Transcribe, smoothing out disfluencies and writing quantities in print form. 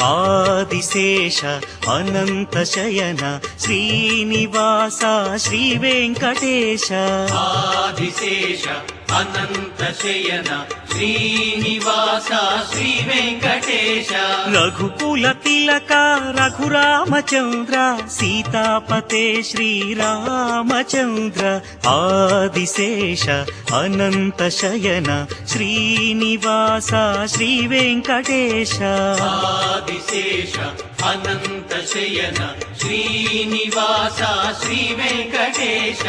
ఆదిశేష అనంత శయన శ్రీనివాస శ్రీ వెంకటేశ ఆదిశేష అనంత శయన శ్రీనివాస శ్రీ వెంకటేశ రఘుకుల తిలక రఘురామచంద్ర సీతాపతే శ్రీరామచంద్ర ఆదిశేష అనంత శయన శ్రీనివాస శ్రీ వెంకటేశ ఆదిశేష అనంత శయన శ్రీనివాస శ్రీ వెంకటేశ